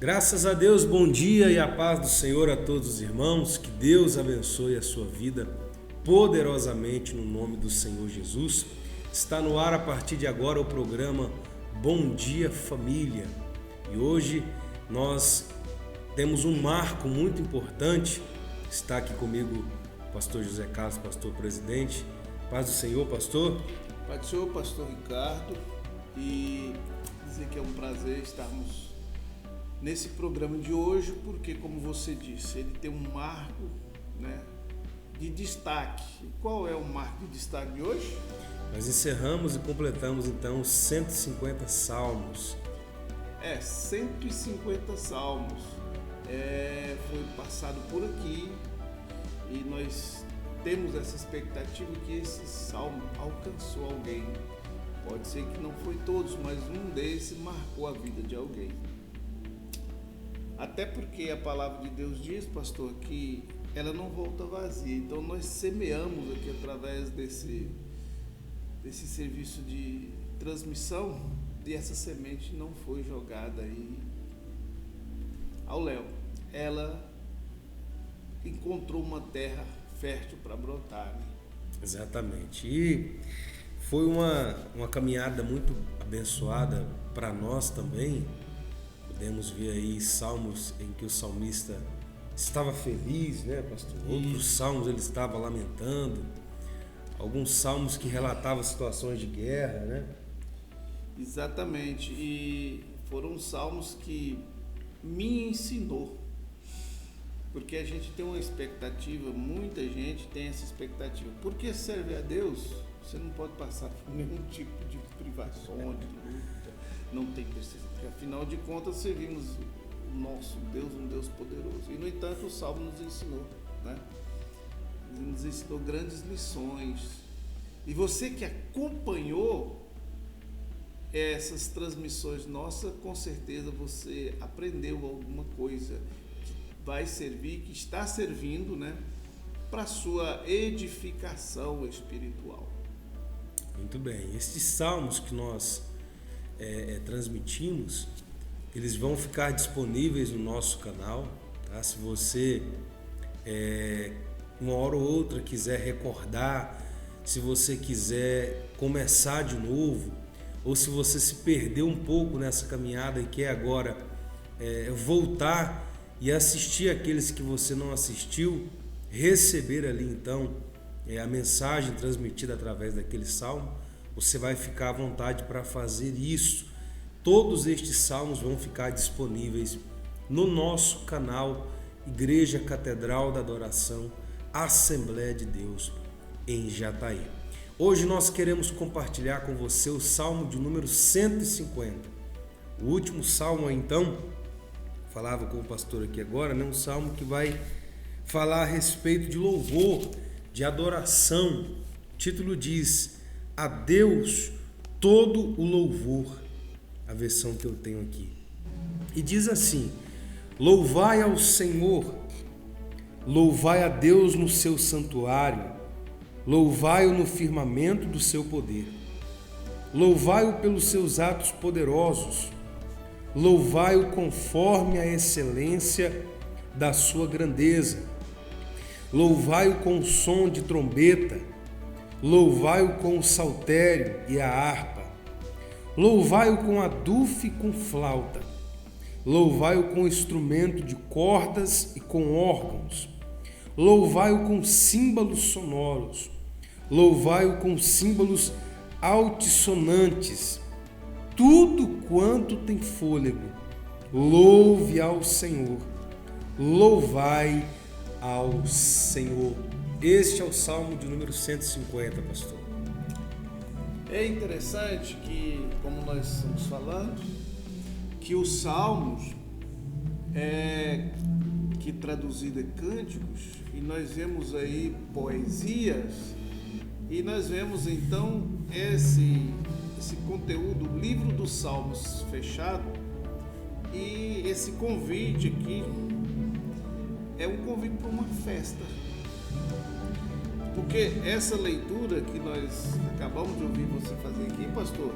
Graças a Deus, bom dia e a paz do Senhor a todos os irmãos. Que Deus abençoe a sua vida poderosamente no nome do Senhor Jesus. Está no ar a partir de agora o programa Bom Dia Família. E hoje nós temos um marco muito importante. Está aqui comigo o pastor José Carlos, pastor presidente. Paz do Senhor, pastor. Paz do Senhor, pastor Ricardo. E dizer que é um prazer estarmos nesse programa de hoje, porque, como você disse, ele tem um marco, de destaque. E qual é o marco de destaque de hoje? Nós encerramos e completamos então os 150 salmos. 150 salmos. Foi passado por aqui e nós temos essa expectativa que esse salmo alcançou alguém. Pode ser que não foi todos, mas um desses marcou a vida de alguém. Até porque a palavra de Deus diz, pastor, que ela não volta vazia. Então nós semeamos aqui através desse serviço de transmissão, e essa semente não foi jogada aí ao léu. Ela encontrou uma terra fértil para brotar. Exatamente. E foi uma caminhada muito abençoada para nós também. Podemos ver aí salmos em que o salmista estava feliz, pastor? Outros salmos ele estava lamentando. Alguns salmos que relatavam situações de guerra, Exatamente. E foram salmos que me ensinou. Porque a gente tem uma expectativa, muita gente tem essa expectativa. Porque serve a Deus, você não pode passar por nenhum tipo de privações, de luta, não tem perseguição. Porque afinal de contas servimos o nosso Deus, um Deus poderoso. E no entanto o Salmo nos ensinou, nos ensinou grandes lições. E você que acompanhou essas transmissões nossas, com certeza você aprendeu alguma coisa que vai servir, que está servindo, para a sua edificação espiritual. Muito bem. Esses salmos que nós transmitimos, eles vão ficar disponíveis no nosso canal, tá? Se você uma hora ou outra quiser recordar, se você quiser começar de novo, ou se você se perdeu um pouco nessa caminhada e quer agora voltar e assistir aqueles que você não assistiu, receber ali então a mensagem transmitida através daquele salmo, você vai ficar à vontade para fazer isso. Todos estes salmos vão ficar disponíveis no nosso canal Igreja Catedral da Adoração, Assembleia de Deus em Jataí. Hoje nós queremos compartilhar com você o salmo de número 150. O último salmo, então, falava com o pastor aqui agora, um salmo que vai falar a respeito de louvor, de adoração. O título diz: A Deus todo o louvor, a versão que eu tenho aqui. E diz assim: Louvai ao Senhor, louvai a Deus no seu santuário, louvai-o no firmamento do seu poder, louvai-o pelos seus atos poderosos, louvai-o conforme a excelência da sua grandeza, louvai-o com o som de trombeta, louvai-o com o saltério e a harpa, louvai-o com adufe e com flauta, louvai-o com instrumento de cordas e com órgãos, louvai-o com símbolos sonoros, louvai-o com símbolos altissonantes. Tudo quanto tem fôlego, louve ao Senhor, louvai ao Senhor. Este é o Salmo de número 150, pastor. É interessante que, como nós estamos falando, que os salmos, que traduzido é cânticos, e nós vemos aí poesias, e nós vemos então esse conteúdo, livro dos Salmos fechado, e esse convite aqui é um convite para uma festa. Porque essa leitura que nós acabamos de ouvir você fazer aqui, pastor,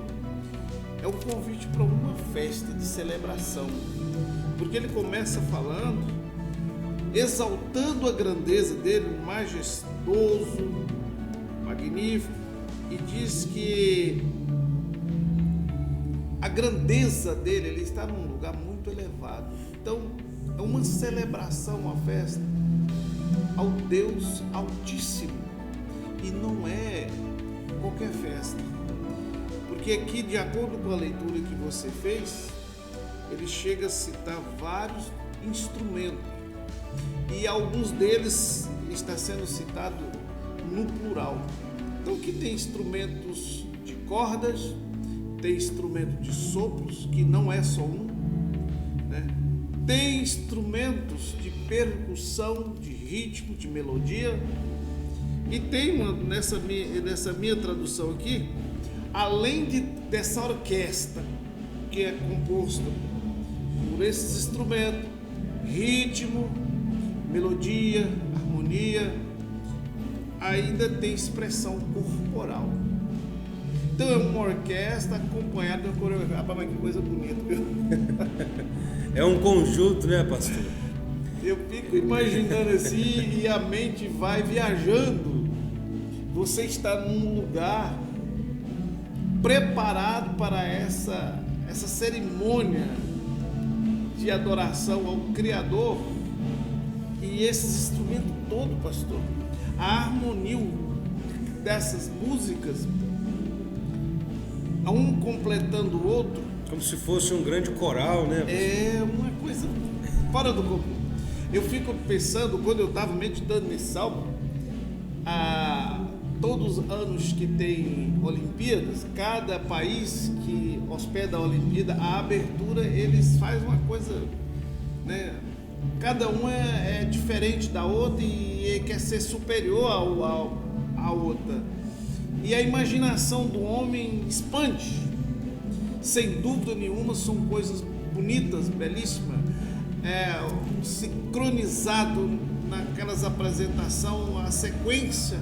é um convite para uma festa de celebração, porque ele começa falando, exaltando a grandeza dele, majestoso, magnífico, e diz que a grandeza dele, ele está num lugar muito elevado. Então, é uma celebração, uma festa ao Deus Altíssimo. E não é qualquer festa. Porque aqui, de acordo com a leitura que você fez, ele chega a citar vários instrumentos. E alguns deles está sendo citado no plural. Então, aqui tem instrumentos de cordas, tem instrumento de sopros, que não é só um, né? Tem instrumentos de percussão, de ritmo, de melodia, e tem nessa minha tradução aqui, além dessa orquestra, que é composta por esses instrumentos, ritmo, melodia, harmonia, ainda tem expressão corporal. Então é uma orquestra acompanhada de uma coreografia. Ah, mas que coisa bonita, viu? É um conjunto, né, pastor? Eu fico imaginando assim e a mente vai viajando. Você está num lugar preparado para essa cerimônia de adoração ao Criador, e esses instrumentos todos, pastor, a harmonia dessas músicas, um completando o outro, como se fosse um grande coral, né? É uma coisa fora do comum. Eu fico pensando, quando eu estava meditando nesse salmo, todos os anos que tem Olimpíadas, cada país que hospeda a Olimpíada, a abertura, eles fazem uma coisa, né? Cada um é diferente da outra e quer ser superior à outra. E a imaginação do homem expande. Sem dúvida nenhuma, são coisas bonitas, belíssimas, sincronizado naquelas apresentações, a sequência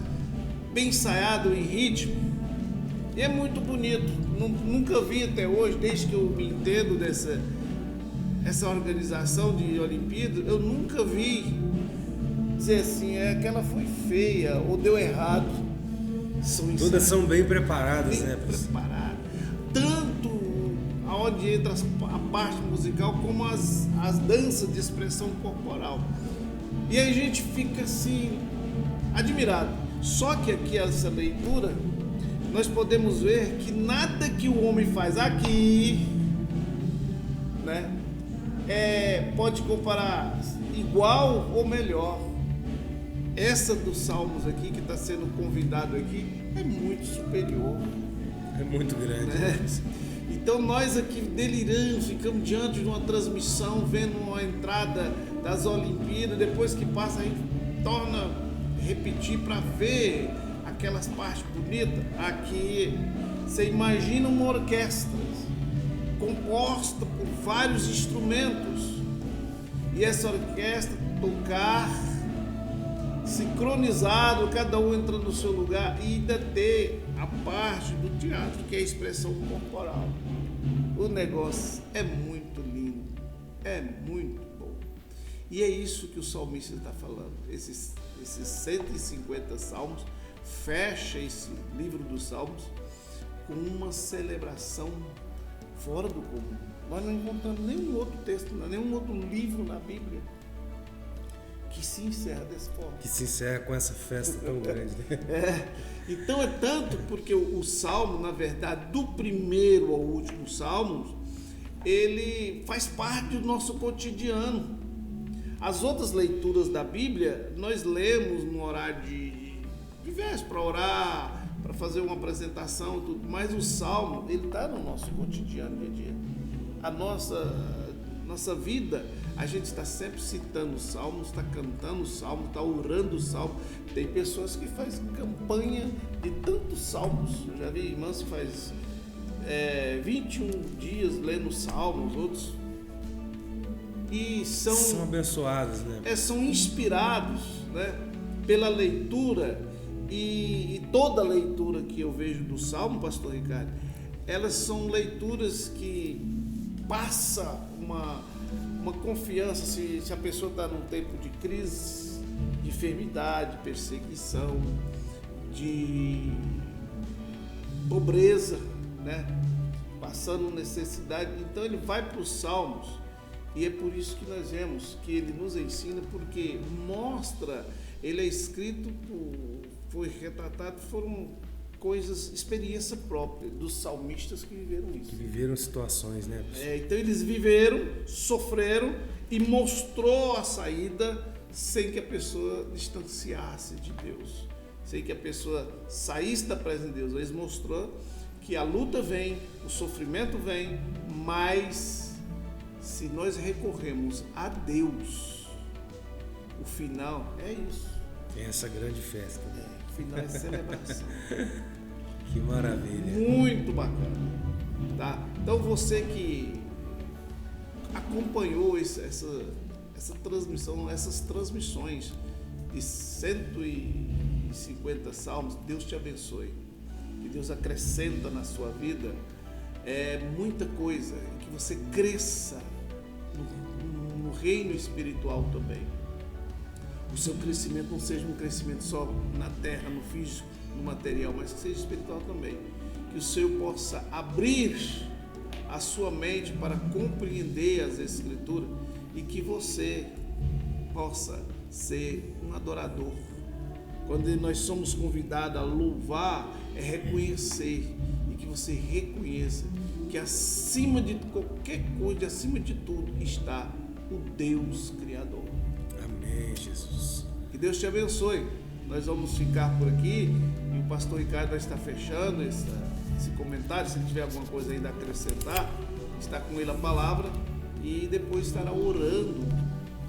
bem ensaiado em ritmo. E é muito bonito. Nunca vi até hoje, desde que eu me entendo essa organização de Olimpíadas, eu nunca vi dizer assim, aquela foi feia ou deu errado. Todas são bem preparadas, bem né? Preparadas. Tanto aonde entra a parte musical como as danças de expressão corporal. E aí a gente fica assim, admirado. Só que aqui essa leitura, nós podemos ver que nada que o homem faz aqui, né, pode comparar igual ou melhor. Essa dos Salmos aqui, que está sendo convidado aqui, é muito superior. É muito grande. Né? Então nós aqui deliramos, ficamos diante de uma transmissão, vendo uma entrada das Olimpíadas, depois que passa a gente torna a repetir para ver aquelas partes bonitas. Aqui você imagina uma orquestra composta por vários instrumentos, e essa orquestra tocar sincronizado, cada um entra no seu lugar, e ainda ter a parte do teatro, que é a expressão corporal. O negócio é muito lindo, é muito bom. E é isso que o salmista está falando. Esses 150 salmos, fecha esse livro dos salmos com uma celebração fora do comum. Nós não encontramos nenhum outro texto, nenhum outro livro na Bíblia que se encerra dessa forma. Que se encerra com essa festa tão grande, né? Então é tanto porque o Salmo, na verdade, do primeiro ao último Salmo, ele faz parte do nosso cotidiano. As outras leituras da Bíblia, nós lemos no horário de véspera, para orar, para fazer uma apresentação, tudo. Mas o Salmo, ele está no nosso cotidiano, dia a dia. A nossa vida, a gente está sempre citando os salmos, está cantando os salmos, está orando os salmos. Tem pessoas que fazem campanha de tantos salmos. Eu já vi irmãs que faz 21 dias lendo salmos, outros. E são abençoados, né? São inspirados, né, pela leitura, e toda leitura que eu vejo do salmo, pastor Ricardo, elas são leituras que passa uma confiança, se a pessoa está num tempo de crise, de enfermidade, perseguição, de pobreza, né? Passando necessidade. Então ele vai para os Salmos, e é por isso que nós vemos que ele nos ensina, porque mostra, ele é escrito, foi retratado, foram coisas, experiência própria dos salmistas que viveram isso. Que viveram situações, né? Então eles viveram, sofreram e mostrou a saída sem que a pessoa distanciasse de Deus, sem que a pessoa saísse da presença de Deus. Eles mostrou que a luta vem, o sofrimento vem, mas se nós recorremos a Deus, o final é isso. Tem essa grande festa. O final é celebração. Que maravilha. Muito bacana. Tá? Então você que acompanhou essa transmissão, essas transmissões de 150 salmos, Deus te abençoe. Que Deus acrescenta na sua vida muita coisa, que você cresça no reino espiritual também. O seu crescimento não seja um crescimento só na terra, no físico, no material, mas que seja espiritual também. Que o Senhor possa abrir a sua mente para compreender as Escrituras e que você possa ser um adorador. Quando nós somos convidados a louvar, é reconhecer, e que você reconheça que acima de qualquer coisa, acima de tudo, está o Deus Criador. Amém, Jesus. Que Deus te abençoe. Nós vamos ficar por aqui e o pastor Ricardo vai estar fechando esse comentário. Se ele tiver alguma coisa ainda a acrescentar, está com ele a palavra e depois estará orando,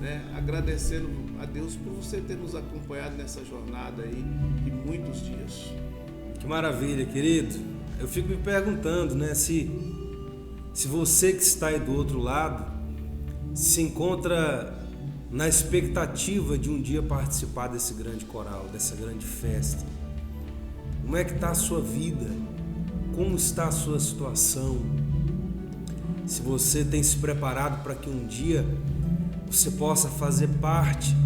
né, agradecendo a Deus por você ter nos acompanhado nessa jornada aí de muitos dias. Que maravilha, querido. Eu fico me perguntando, né, se você que está aí do outro lado se encontra na expectativa de um dia participar desse grande coral, dessa grande festa. Como é que está a sua vida? Como está a sua situação? Se você tem se preparado para que um dia você possa fazer parte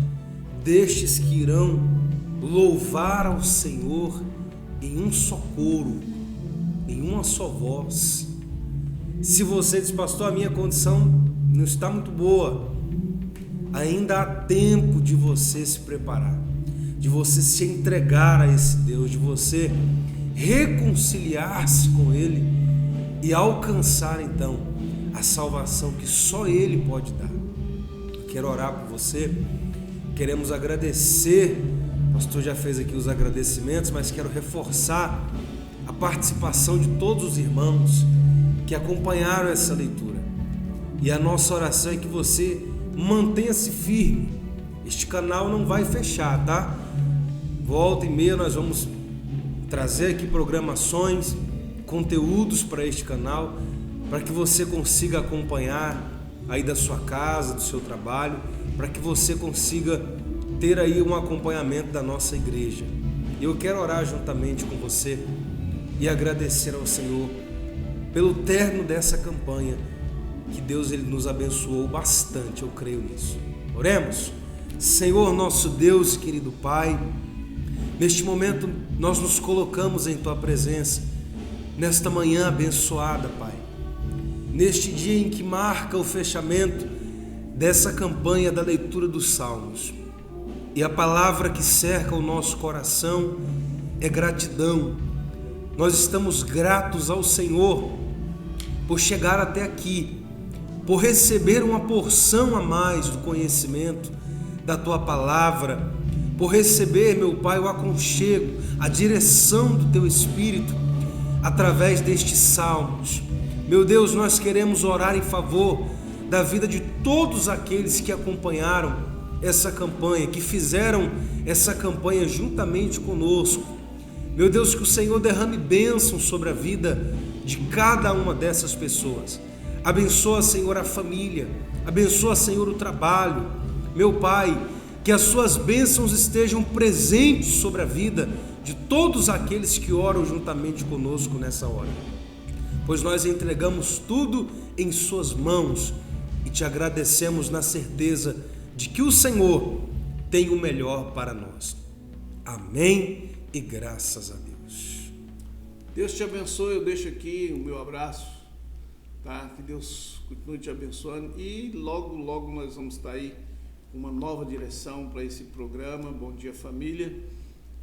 destes que irão louvar ao Senhor em um só coro, em uma só voz. Se você diz, pastor, a minha condição não está muito boa, ainda há tempo de você se preparar, de você se entregar a esse Deus, de você reconciliar-se com Ele e alcançar então a salvação que só Ele pode dar. Eu quero orar por você, queremos agradecer, o pastor já fez aqui os agradecimentos, mas quero reforçar a participação de todos os irmãos que acompanharam essa leitura, e a nossa oração é que você mantenha-se firme. Este canal não vai fechar, tá? Volta e meia nós vamos trazer aqui programações, conteúdos para este canal, para que você consiga acompanhar aí da sua casa, do seu trabalho, para que você consiga ter aí um acompanhamento da nossa igreja. Eu quero orar juntamente com você e agradecer ao Senhor pelo término dessa campanha, que Deus ele nos abençoou bastante, eu creio nisso. Oremos. Senhor nosso Deus, querido Pai, neste momento nós nos colocamos em Tua presença, nesta manhã abençoada, Pai, neste dia em que marca o fechamento dessa campanha da leitura dos Salmos, e a palavra que cerca o nosso coração é gratidão. Nós estamos gratos ao Senhor por chegar até aqui, por receber uma porção a mais do conhecimento da Tua palavra, por receber, meu Pai, o aconchego, a direção do Teu Espírito através destes salmos. Meu Deus, nós queremos orar em favor da vida de todos aqueles que acompanharam essa campanha, que fizeram essa campanha juntamente conosco. Meu Deus, que o Senhor derrame bênção sobre a vida de cada uma dessas pessoas. Abençoa, Senhor, a família, abençoa, Senhor, o trabalho. Meu Pai, que as suas bênçãos estejam presentes sobre a vida de todos aqueles que oram juntamente conosco nessa hora. pois nós entregamos tudo em suas mãos e te agradecemos na certeza de que o Senhor tem o melhor para nós. Amém e graças a Deus. Deus te abençoe, eu deixo aqui o meu abraço, tá? Que Deus continue te abençoando e logo, logo nós vamos estar aí com uma nova direção para esse programa, Bom Dia Família,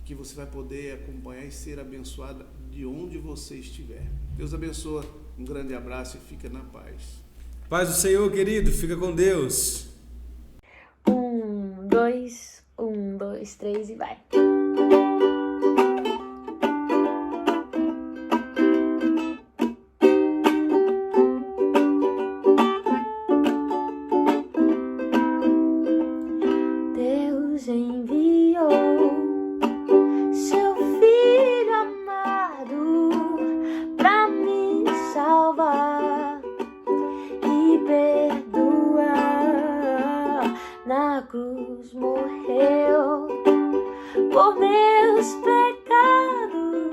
que você vai poder acompanhar e ser abençoada de onde você estiver. Deus abençoe, um grande abraço e fica na paz. Paz do Senhor, querido, fica com Deus. 1, 2, 1, 2, 3 e vai. Deus enviou seu Filho amado pra me salvar e perdoar. Na cruz morreu por meus pecados,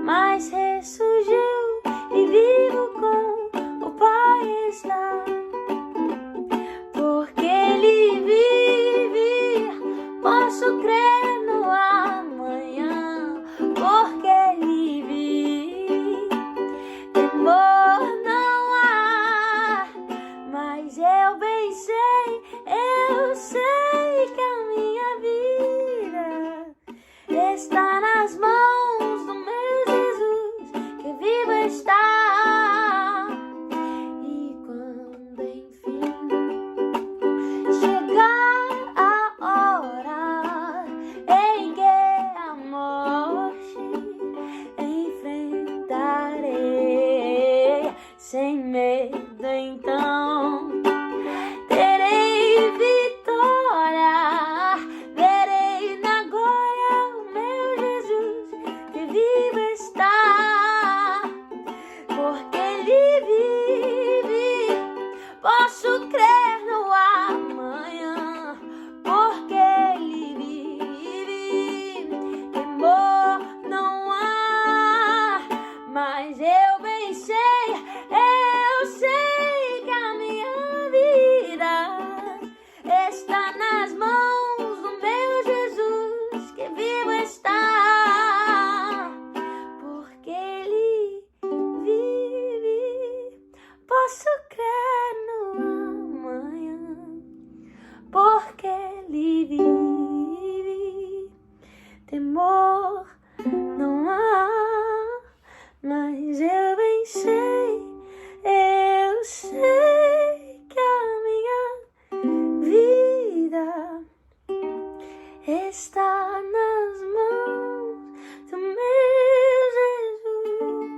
mas ressurgiu e vivo com o Pai está. Porque Ele vive, posso crer no amanhã. Porque Ele vive, temor não há, mas eu bem sei, eu sei que a minha vida está nas mãos do meu Jesus, que vivo está. E quando enfim chegar a hora em que a morte enfrentarei, sem medo então terei vitória, verei na glória o meu Jesus, que vivo está. Porque Ele vive, posso crer no amanhã. Porque Ele vive, temor não há, mas eu bem sei, eu sei que a minha vida está nas mãos do meu Jesus, que vivo está. Porque Ele vive, posso crer no amanhã. Porque Ele vive, temor não há, mas eu bem sei, eu sei que a minha vida está nas mãos do meu Jesus,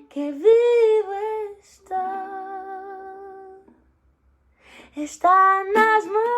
que vivo está. Está nas mãos